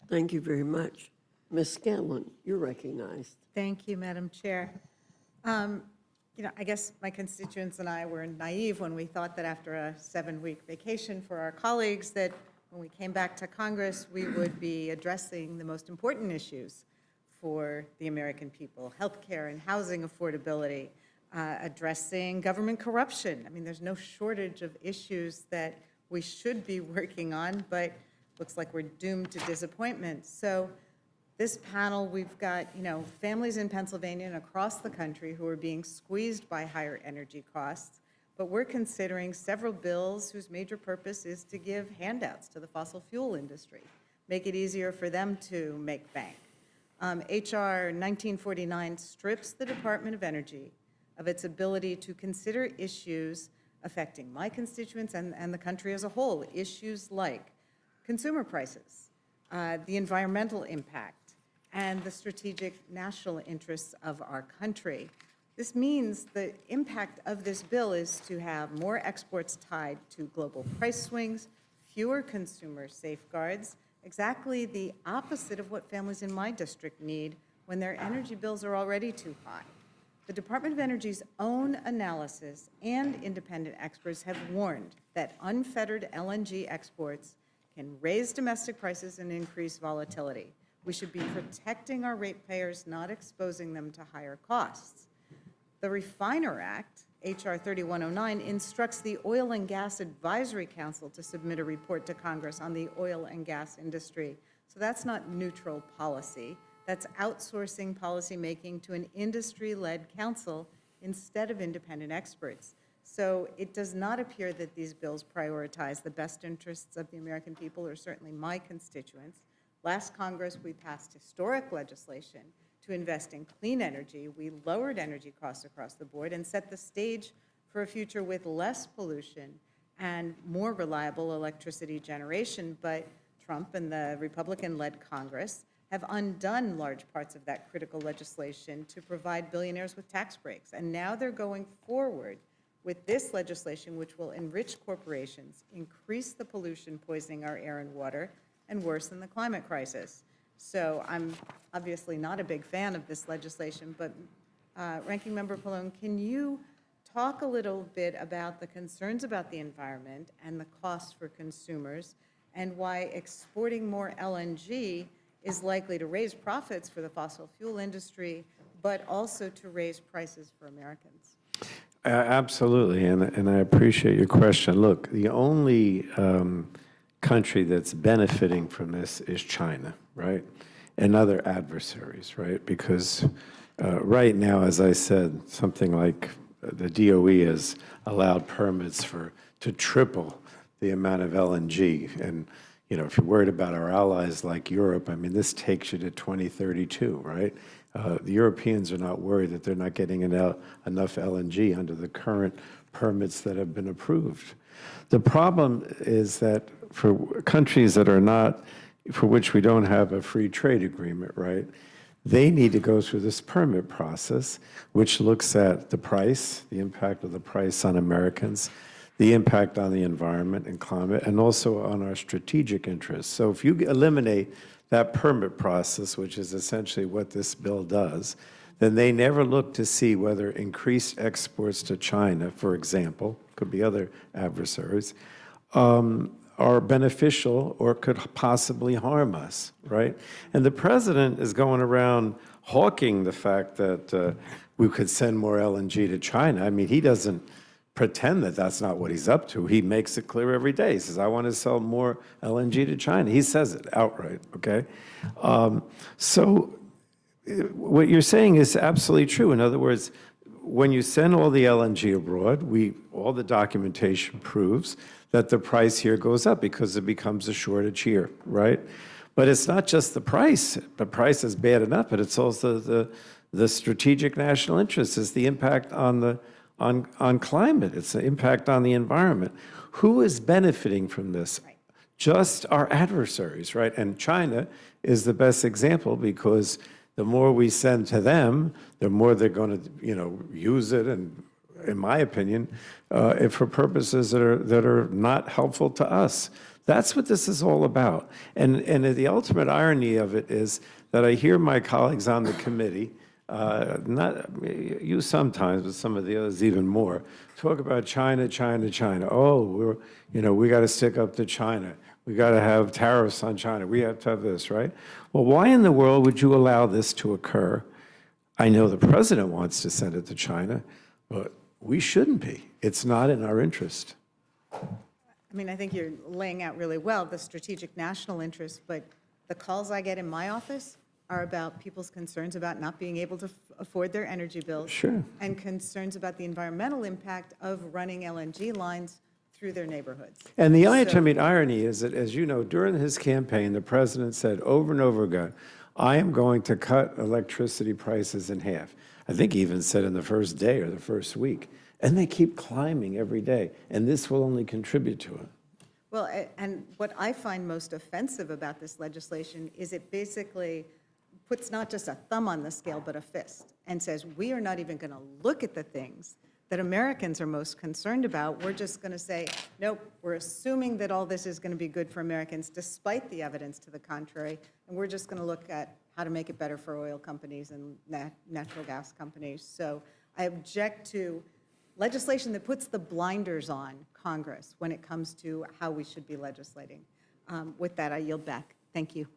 Thank you very much. Ms. Scanlon, you're recognized. Thank you, Madam Chair. I guess my constituents and I were naive when we thought that after a 7-week vacation for our colleagues, that when we came back to Congress, we would be addressing the most important issues for the American people: healthcare and housing affordability, addressing government corruption. I mean, there's no shortage of issues that we should be working on, but looks like we're doomed to disappointment. So this panel, we've got, families in Pennsylvania and across the country who are being squeezed by higher energy costs, but we're considering several bills whose major purpose is to give handouts to the fossil fuel industry, make it easier for them to make bank. H.R. 1949 strips the Department of Energy of its ability to consider issues affecting my constituents and the country as a whole, issues like consumer prices, the environmental impact, and the strategic national interests of our country. This means the impact of this bill is to have more exports tied to global price swings, fewer consumer safeguards, exactly the opposite of what families in my district need when their energy bills are already too high. The Department of Energy's own analysis and independent experts have warned that unfettered LNG exports can raise domestic prices and increase volatility. We should be protecting our ratepayers, not exposing them to higher costs. The Refiner Act, H.R. 3109, instructs the Oil and Gas Advisory Council to submit a report to Congress on the oil and gas industry. So that's not neutral policy. That's outsourcing policymaking to an industry-led council instead of independent experts. So it does not appear that these bills prioritize the best interests of the American people, or certainly my constituents. Last Congress, we passed historic legislation to invest in clean energy. We lowered energy costs across the board and set the stage for a future with less pollution and more reliable electricity generation. But Trump and the Republican-led Congress have undone large parts of that critical legislation to provide billionaires with tax breaks. And now they're going forward with this legislation, which will enrich corporations, increase the pollution poisoning our air and water, and worsen the climate crisis. So I'm obviously not a big fan of this legislation, but Ranking Member Pallone, can you talk a little bit about the concerns about the environment and the costs for consumers, and why exporting more LNG is likely to raise profits for the fossil fuel industry, but also to raise prices for Americans? Absolutely, and I appreciate your question. Look, the only country that's benefiting from this is China, right? And other adversaries, right? Because right now, as I said, something like the DOE has allowed permits to triple the amount of LNG. And, if you're worried about our allies like Europe, I mean, this takes you to 2032, right? The Europeans are not worried that they're not getting enough LNG under the current permits that have been approved. The problem is that for countries that are not, for which we don't have a free trade agreement, right, they need to go through this permit process, which looks at the price, the impact of the price on Americans, the impact on the environment and climate, and also on our strategic interests. So if you eliminate that permit process, which is essentially what this bill does, then they never look to see whether increased exports to China, for example, could be other adversaries, are beneficial or could possibly harm us, right? And the president is going around hawking the fact that we could send more LNG to China. I mean, he doesn't pretend that that's not what he's up to. He makes it clear every day. He says, I want to sell more LNG to China. He says it outright, okay? So what you're saying is absolutely true. In other words, when you send all the LNG abroad, all the documentation proves that the price here goes up because it becomes a shortage here, right? But it's not just the price. The price is bad enough, but it's also the strategic national interest. It's the impact on climate. It's the impact on the environment. Who is benefiting from this? Right. Just our adversaries, right? And China is the best example because the more we send to them, the more they're going to, use it, and in my opinion, for purposes that are not helpful to us. That's what this is all about. And the ultimate irony of it is that I hear my colleagues on the committee, not you sometimes, but some of the others even more, talk about China, China, China. Oh, we got to stick up to China. We got to have tariffs on China. We have to have this, right? Well, why in the world would you allow this to occur? I know the president wants to send it to China, but we shouldn't be. It's not in our interest. I mean, I think you're laying out really well the strategic national interest, but the calls I get in my office are about people's concerns about not being able to afford their energy bills. Sure. And concerns about the environmental impact of running LNG lines through their neighborhoods. And the So- irony is that, as you know, during his campaign, the president said over and over again, I am going to cut electricity prices in half. I think he even said in the first day or the first week. And they keep climbing every day. And this will only contribute to it. Well, and what I find most offensive about this legislation is it basically puts not just a thumb on the scale, but a fist, and says, we are not even going to look at the things that Americans are most concerned about. We're just going to say, nope, we're assuming that all this is going to be good for Americans, despite the evidence to the contrary, and we're just going to look at how to make it better for oil companies and natural gas companies. So I object to legislation that puts the blinders on Congress when it comes to how we should be legislating. With that, I yield back. Thank you.